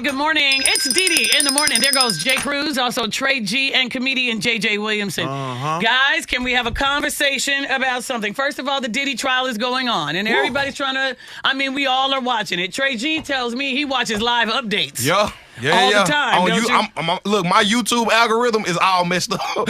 Good morning. It's DeDe in the morning. There goes Jay Cruz, also Trey G, and comedian JJ Williamson. Guys, can we have a conversation about something? First of all, the Diddy trial is going on, and everybody's trying to, we all are watching it. Trey G tells me he watches live updates. Yeah. All the time. Look, my YouTube algorithm is all messed up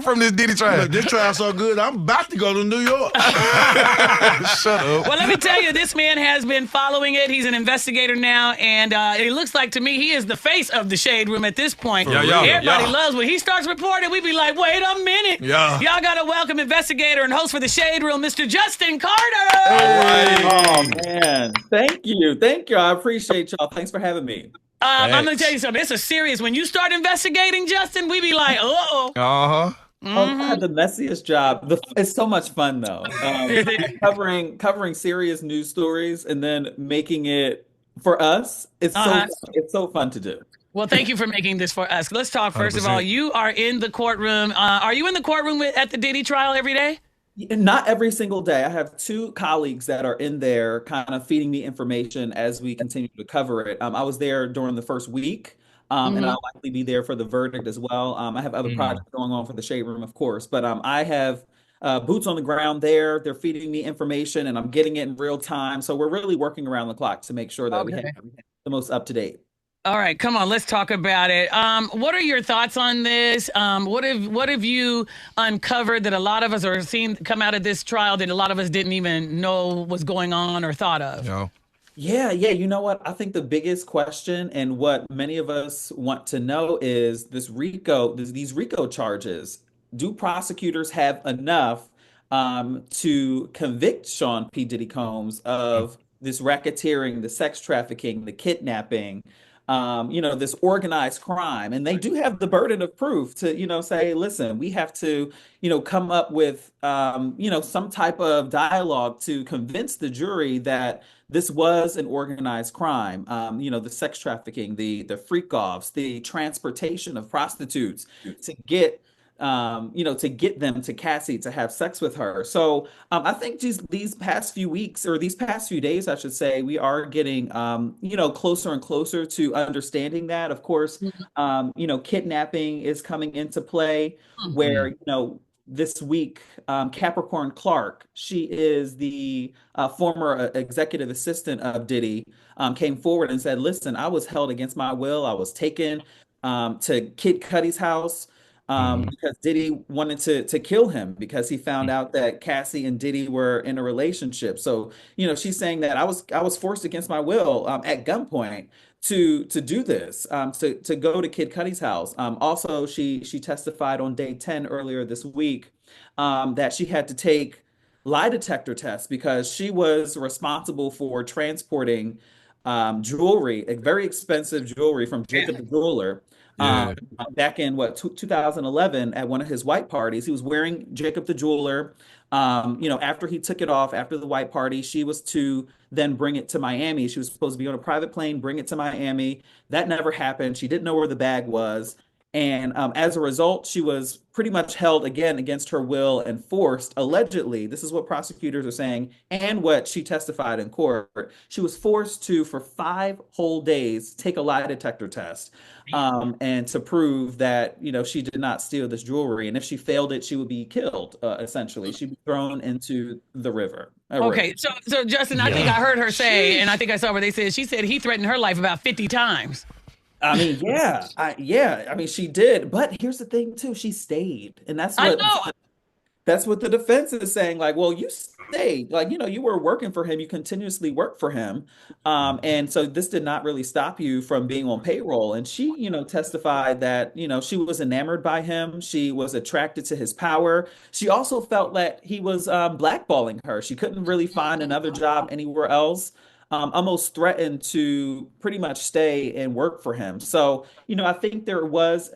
from this Diddy trial. Look, this trial so good, I'm about to go to New York. Shut up. Well, let me tell you, this man has been following it. He's an investigator now, and it looks like to me he is the face of the Shade Room at this point. Everybody loves when he starts reporting. We be like, wait a minute. Yeah. Y'all got to welcome investigator and host for the Shade Room, Mr. Justin Carter. Hey. Oh, man. Thank you. I appreciate y'all. Thanks for having me. I'm going to tell you something. It's a serious, when you start investigating, Justin, we be like, uh-oh. Uh-huh. Oh, I had the messiest job. It's so much fun, though. Covering serious news stories and then making it for us. It's so fun to do. Well, thank you for making this for us. Let's talk, first 100%. of all. You are in the courtroom. Are you in the courtroom at the Diddy trial every day? Not every single day. I have two colleagues that are in there kind of feeding me information as we continue to cover it. I was there during the first week, and I'll likely be there for the verdict as well. I have other projects going on for the Shade Room, of course, but I have boots on the ground there. They're feeding me information, and I'm getting it in real time. So we're really working around the clock to make sure that we have the most up to date. All right, come on, let's talk about it. What are your thoughts on this? What have you uncovered that a lot of us are seeing come out of this trial that a lot of us didn't even know was going on or thought of? Yeah. You know what? I think the biggest question and what many of us want to know is these RICO charges. Do prosecutors have enough to convict Sean P. Diddy Combs of this racketeering, the sex trafficking, the kidnapping? This organized crime, and they do have the burden of proof to, say, listen, we have to, come up with, some type of dialogue to convince the jury that this was an organized crime. The sex trafficking, the freak offs, the transportation of prostitutes to get to get them to Cassie to have sex with her. So I think these past few weeks, or these past few days, I should say, we are getting, closer and closer to understanding that. Of course, kidnapping is coming into play where, this week, Capricorn Clark, she is the former executive assistant of Diddy, came forward and said, listen, I was held against my will. I was taken to Kid Cudi's house. Because Diddy wanted to kill him because he found out that Cassie and Diddy were in a relationship. So, she's saying that I was forced against my will at gunpoint to do this, to go to Kid Cudi's house. Also, she testified on day 10 earlier this week that she had to take lie detector tests because she was responsible for transporting jewelry, very expensive jewelry from Jacob the jeweler. Back in 2011 at one of his white parties, he was wearing Jacob the jeweler. After he took it off after the white party, she was to then bring it to Miami. She was supposed to be on a private plane, bring it to Miami. That never happened. She didn't know where the bag was. And as a result, she was pretty much held again against her will and forced, allegedly, this is what prosecutors are saying, and what she testified in court. She was forced to, for 5 whole days, take a lie detector test and to prove that, she did not steal this jewelry. And if she failed it, she would be killed, essentially. She'd be thrown into the river. Okay, so Justin, I think I heard her say, and I think I saw where she said he threatened her life about 50 times. She did. But here's the thing, too. She stayed. And that's what the defense is saying. Like, well, you stayed. Like, you were working for him. You continuously worked for him. And so this did not really stop you from being on payroll. And she, testified that, she was enamored by him. She was attracted to his power. She also felt that he was blackballing her. She couldn't really find another job anywhere else. Almost threatened to pretty much stay and work for him. So, I think there was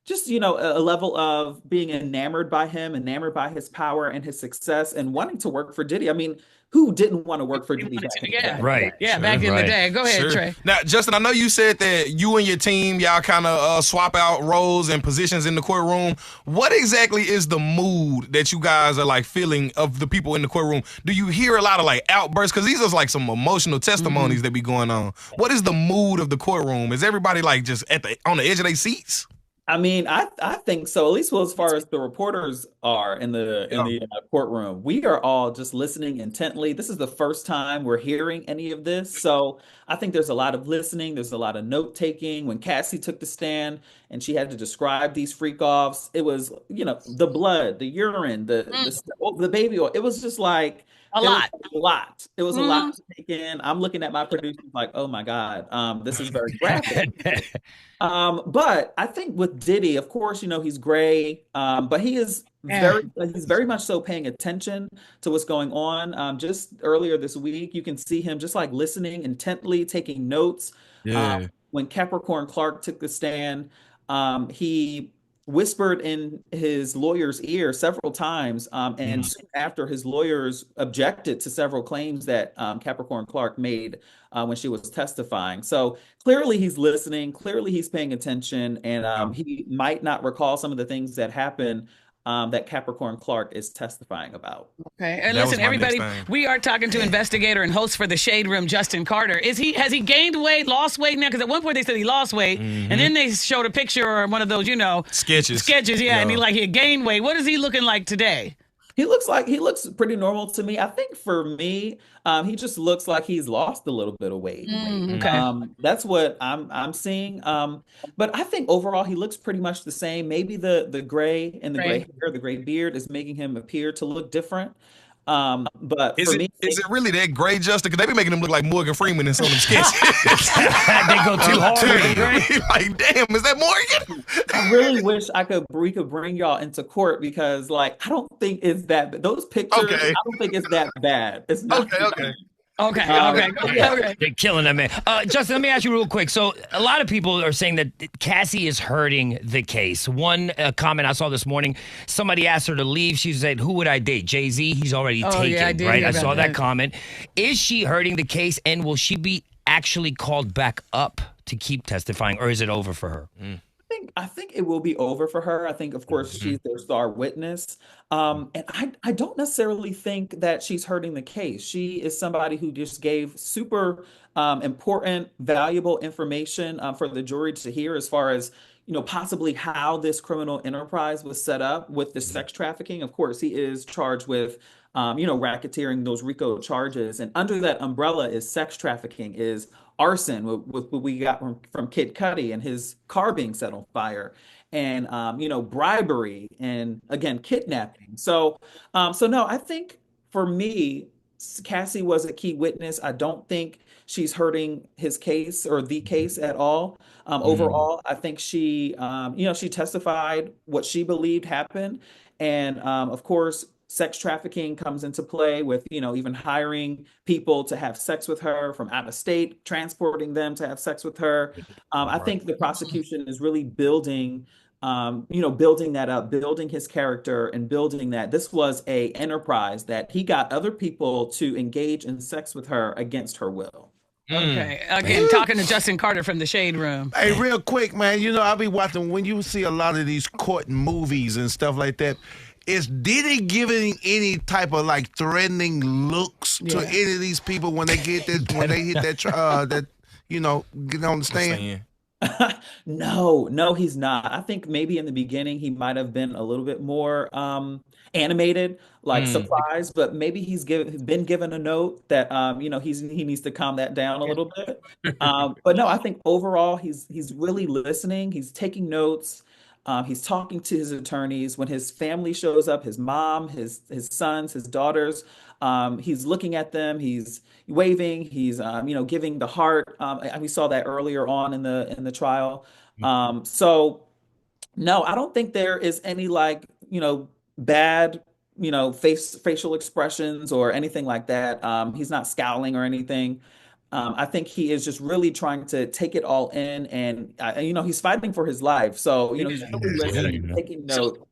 just a level of being enamored by him, enamored by his power and his success, and wanting to work for Diddy. I mean, who didn't want to work for Diddy back in the Yeah, day? Right. yeah, Sure. back in the Right. day. Go ahead, Sure. Trey. Now, Justin, I know you said that you and your team, y'all kind of swap out roles and positions in the courtroom. What exactly is the mood that you guys are like feeling of the people in the courtroom? Do you hear a lot of like outbursts? Because these are like some emotional testimonies that be going on. What is the mood of the courtroom? Is everybody like just on the edge of their seats? I mean, I think so. At least, well, as far as the reporters are in Yeah. the courtroom, we are all just listening intently. This is the first time we're hearing any of this, so I think there's a lot of listening. There's a lot of note taking. When Cassie took the stand and she had to describe these freak offs, it was the blood, the urine, the baby oil. It was just like A it was lot. a lot. It was a Mhm. lot to take in. I'm looking at my producers like, oh my God, this is very graphic. But I think with Diddy, of course, he's gray, but Yeah. he's very much so paying attention to what's going on. Just earlier this week, you can see him just like listening intently, taking notes. Yeah. When Capricorn Clark took the stand, he whispered in his lawyer's ear several times, and soon after his lawyers objected to several claims that Capricorn Clark made when she was testifying. So clearly he's listening, clearly he's paying attention, and he might not recall some of the things that happened that Capricorn Clark is testifying about. Okay. And That was listen, my next everybody, thing. we are talking to investigator and host for the Shade Room, Justin Carter. Has he gained weight, lost weight now? Because at one point they said he lost weight, and then they showed a picture or one of those, Sketches. yeah, and he had gained weight. What is he looking like today? He looks pretty normal to me. I think for me, he just looks like he's lost a little bit of weight. Okay. That's what I'm seeing. But I think overall he looks pretty much the same. Maybe the gray and the gray Right. hair, the gray beard is making him appear to look different. But Is for it me, is it really that gray, Justin? Because they be making him look like Morgan Freeman in some of them sketches. They go too hard with the gray. Like, damn, is that Morgan? I really wish we could bring y'all into court because like I don't think it's that those pictures. Okay. I don't think it's that bad. It's not. Okay. Okay. Um, Okay. yeah. Okay. They're killing that man. Justin, let me ask you real quick. So, a lot of people are saying that Cassie is hurting the case. One comment I saw this morning, somebody asked her to leave. She said, "Who would I date? Jay-Z? He's already Oh, taken." yeah, I did right? hear I about saw that that. comment. Is she hurting the case, and will she be actually called back up to keep testifying, or is it over for her? I think it will be over for her. I think, of course, she's their star witness. And I don't necessarily think that she's hurting the case. She is somebody who just gave super important, valuable information for the jury to hear as far as, possibly how this criminal enterprise was set up with the sex trafficking. Of course, he is charged with, racketeering, those RICO charges. And under that umbrella is sex trafficking, is arson, with what we got from Kid Cudi and his car being set on fire, and bribery, and again kidnapping. So no, I think for me, Cassie was a key witness. I don't think she's hurting his case or the case at all. Overall, I think she testified what she believed happened, and of course, sex trafficking comes into play with, even hiring people to have sex with her from out of state, transporting them to have sex with her. I think the prosecution is really building that up, building his character and building that this was a enterprise that he got other people to engage in sex with her against her will. Okay. Again, talking to Justin Carter from the Shade Room. Hey, real quick, man, I be watching when you see a lot of these court movies and stuff like that. Is Diddy giving any type of like threatening looks to any of these people when they get that when they hit that get on the stand? No, he's not. I think maybe in the beginning he might have been a little bit more animated, like surprised, but maybe been given a note that he needs to calm that down a little bit. But no, I think overall he's really listening. He's taking notes. He's talking to his attorneys. When his family shows up, his mom, his sons, his daughters, he's looking at them. He's waving. He's giving the heart. We saw that earlier on in the trial. So no, I don't think there is any like bad facial expressions or anything like that. He's not scowling or anything. I think he is just really trying to take it all in, and he's fighting for his life. So he's really listening, taking note,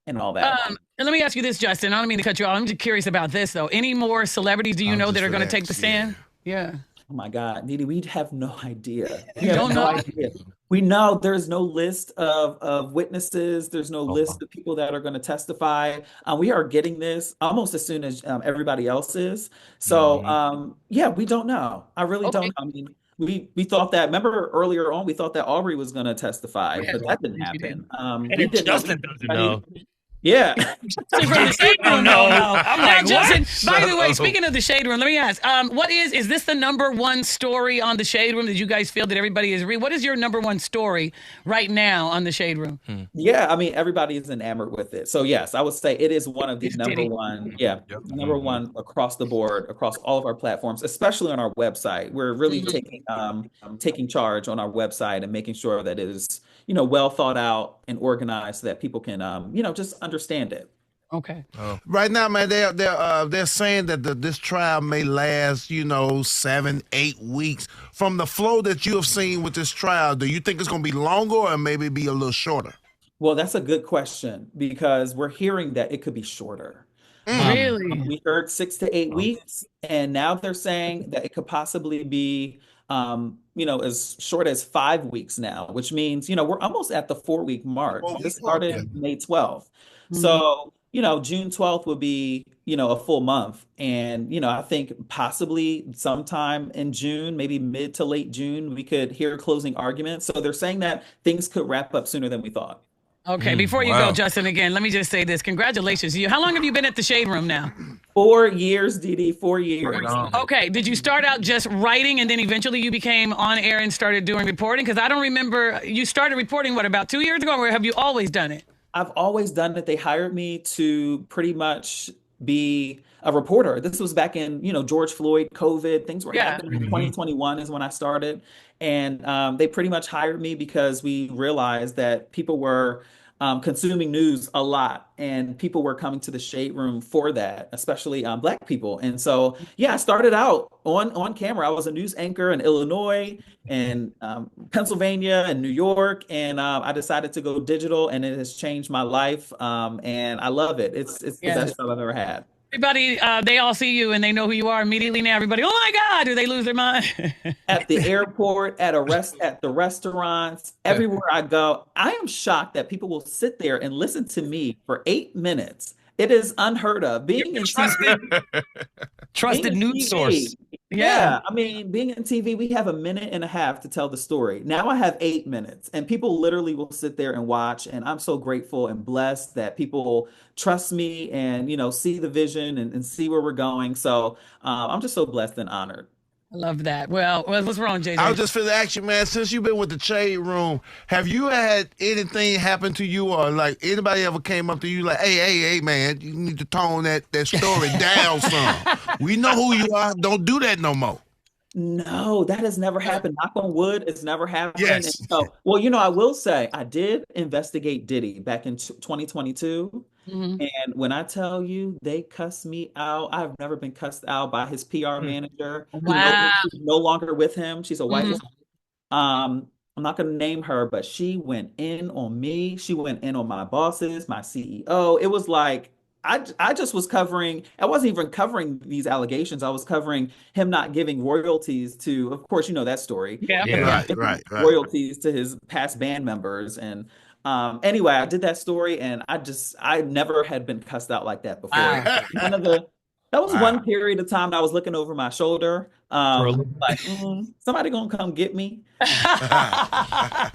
and all that. And let me ask you this, Justin. I don't mean to cut you off. I'm just curious about this, though. Any more celebrities do you know that are going to take the stand? Yeah. Oh my God, DeDe, we have no idea. We You have don't no know? idea. We know there's no list of witnesses. There's no list of people that are going to testify. We are getting this almost as soon as everybody else is. So yeah, we don't know. I really don't know. I mean, we thought that. Remember earlier on, we thought that Aubrey was going to testify, but that didn't happen. We didn't Justin doesn't know. Yeah. From the shade room, no. I'm Now, like, Justin, what? by the way, speaking of the shade room, let me ask, is this the number one story on the shade room that you guys feel that everybody is reading? What is your number one story right now on the shade room? Yeah, I mean, everybody is enamored with it. So yes, I would say it is one of the number one, number one across the board, across all of our platforms, especially on our website. We're really taking charge on our website and making sure that it is, well thought out and organized so that people can, just understand it. Okay. Right now, man, they're saying that this trial may last, 7-8 weeks. From the flow that you have seen with this trial, do you think it's going to be longer or maybe be a little shorter? Well, that's a good question because we're hearing that it could be shorter. Really? We heard 6 to 8 weeks, and now they're saying that it could possibly be, as short as 5 weeks now, which means, we're almost at the 4-week mark. This started May 12th. So, June 12th would be, a full month. And, I think possibly sometime in June, maybe mid to late June, we could hear closing arguments. So they're saying that things could wrap up sooner than we thought. Okay, before you go, Justin, again, let me just say this. Congratulations to you. How long have you been at the Shade Room now? 4 years, DeDe, 4 years. Okay, did you start out just writing and then eventually you became on air and started doing reporting? Because I don't remember, you started reporting, about 2 years ago, or have you always done it? I've always done it. They hired me to pretty much be a reporter. This was back in, George Floyd, COVID, things were happening. 2021 is when I started. And they pretty much hired me because we realized that people were consuming news a lot and people were coming to the Shade Room for that, especially Black people. And so, I started out on camera. I was a news anchor in Illinois and Pennsylvania and New York. And I decided to go digital, and it has changed my life. And I love it. It's the best job I've ever had. Everybody, they all see you and they know who you are immediately now. Everybody, oh my God, do they lose their mind? At the airport, at the restaurants, everywhere I go, I am shocked that people will sit there and listen to me for 8 minutes. It is unheard of. Being in Trusted news source. Yeah, I mean, being in TV, we have 1.5 minutes to tell the story. Now I have 8 minutes, and people literally will sit there and watch. And I'm so grateful and blessed that people trust me and see the vision and see where we're going. So I'm just so blessed and honored. I love that. Well, what's wrong, JJ? I was just finna ask you, man, since you've been with the Shade Room, have you had anything happen to you or like anybody ever came up to you like, hey, man, you need to tone that story down some. We know who you are. Don't do that no more. No, that has never happened. Knock on wood, it's never happened. Yes. And so, I will say I did investigate Diddy back in 2022. And when I tell you they cussed me out, I've never been cussed out by his PR manager. Wow. Who's no longer with him. She's a white woman. I'm not going to name her, but she went in on me. She went in on my bosses, my CEO. It was like, I just was covering, I wasn't even covering these allegations. I was covering him not giving royalties to, of course, that story. Yeah. Right. Royalties to his past band members. And anyway, I did that story, and I never had been cussed out like that before. That was one period of time that I was looking over my shoulder, like, somebody gonna come get me. I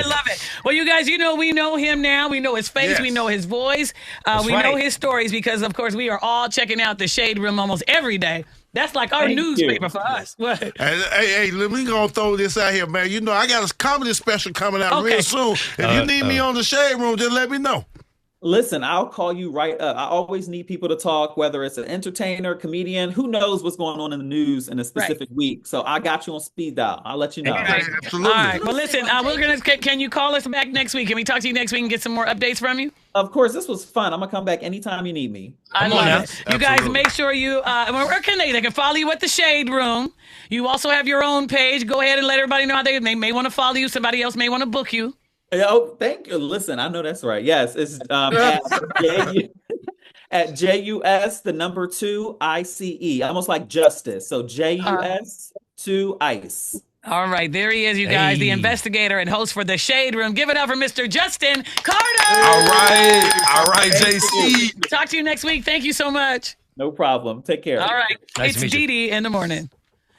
love it. Well, you guys, we know him now. We know his face. Yes. We know his voice. We right. know his stories because, of course, we are all checking out the Shade Room almost every day. That's like our Thank newspaper you. for us. What? Hey, let me gonna throw this out here, man. I got a comedy special coming out real soon. If you need me on the Shade Room, just let me know. Listen, I'll call you right up. I always need people to talk, whether it's an entertainer, comedian, who knows what's going on in the news in a specific week. So I got you on speed dial. I'll let you know. Absolutely. All right. Well, listen, can you call us back next week? Can we talk to you next week and get some more updates from you? Of course, this was fun. I'm gonna come back anytime you need me. I Come on love now. it. You guys make sure you, where can they? They can follow you at the Shade Room. You also have your own page. Go ahead and let everybody know how they may want to follow you. Somebody else may want to book you. Oh, thank you. Listen, I know that's right. Yes, it's at JUS, the number 2 ICE, almost like justice. So JUS 2 ICE. All right, there he is, you guys, the Hey. investigator and host for the Shade Room. Give it up for Mr. Justin Carter. All right, JC. Talk to you next week. Thank you so much. No problem. Take care. All right, Nice to it's meet you. DeDe in the morning.